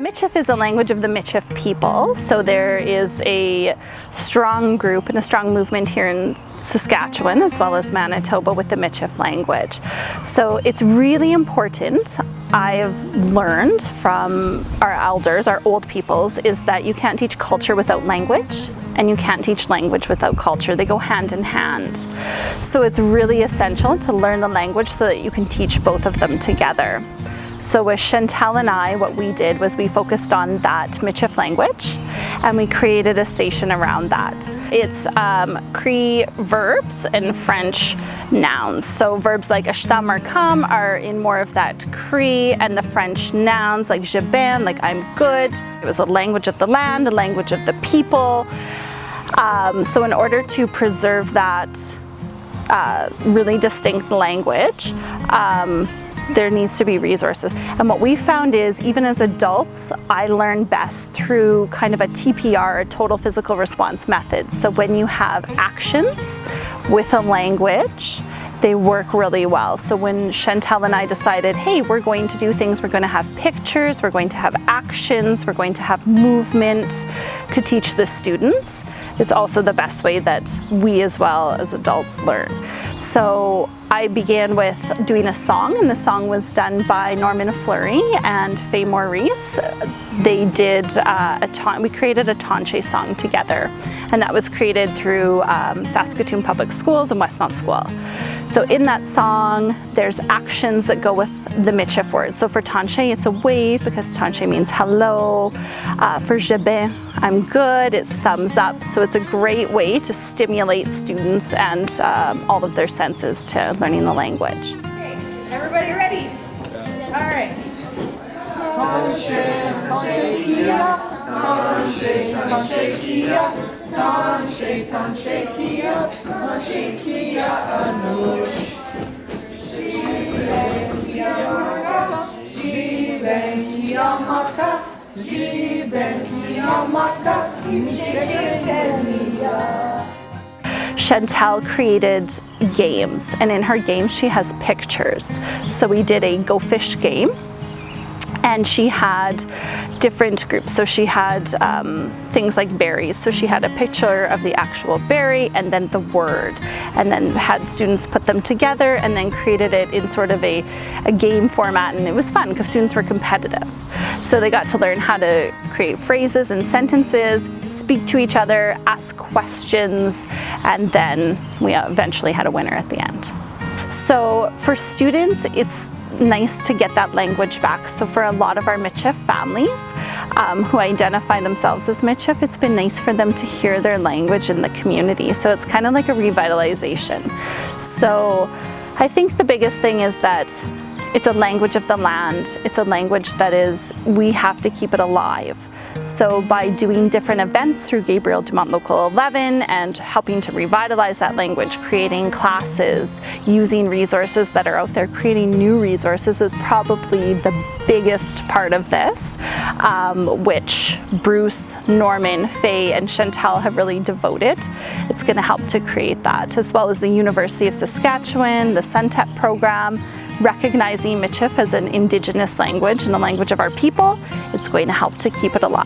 Michif is a language of the Michif people, so there is a strong group and a strong movement here in Saskatchewan as well as Manitoba with the Michif language. So it's really important, I've learned from our elders, our old peoples, is that you can't teach culture without language and you can't teach language without culture. They go hand in hand. So it's really essential to learn the language so that you can teach both of them together. So with Chantale and I, what we did was we focused on that Michif language and we created a station around that. It's Cree verbs and French nouns. So verbs like ashtam or come are in more of that Cree, and the French nouns like je ben, like I'm good. It was a language of the land, a language of the people. So in order to preserve that really distinct language, there needs to be resources. And what we found is, even as adults, I learn best through kind of a TPR, a total physical response method. So when you have actions with a language, they work really well. So when Chantale and I decided, hey, we're going to do things, we're going to have pictures, we're going to have actions, we're going to have movement to teach the students, it's also the best way that we as well as adults learn. So I began with doing a song, and the song was done by Norman Fleury and Faye Maurice. They did we created a Tanche song together, and that was created through Saskatoon Public Schools and Westmount School. So in that song, there's actions that go with the Michif words. So for Tanche, it's a wave because Tanche means hello. For je ben, I'm good, it's thumbs up. So it's a great way to stimulate students and all of their senses to learning the language. Okay, everybody ready? Yeah. All right. Tanche, tanche kia, tanche, tanche kia, tanche, tanche kia, tanche kia anush. Jiben kia maka, jiben kia maka, jiben kia maka, imsheketenia. Chantale created games, and in her games she has pictures. So we did a Go Fish game, and she had different groups. So she had things like berries. So she had a picture of the actual berry and then the word, and then had students put them together and then created it in sort of a game format, and it was fun because students were competitive. So they got to learn how to create phrases and sentences, speak to each other, ask questions, and then we eventually had a winner at the end. So for students, it's nice to get that language back. So for a lot of our Michif families who identify themselves as Michif, it's been nice for them to hear their language in the community. So it's kind of like a revitalization. So I think the biggest thing is that it's a language of the land. It's a language that we have to keep it alive. So by doing different events through Gabriel Dumont Local 11 and helping to revitalize that language, creating classes, using resources that are out there, creating new resources is probably the biggest part of this, which Bruce, Norman, Faye, and Chantale have really devoted. It's going to help to create that, as well as the University of Saskatchewan, the SUNTEP program, recognizing Michif as an Indigenous language and the language of our people. It's going to help to keep it alive.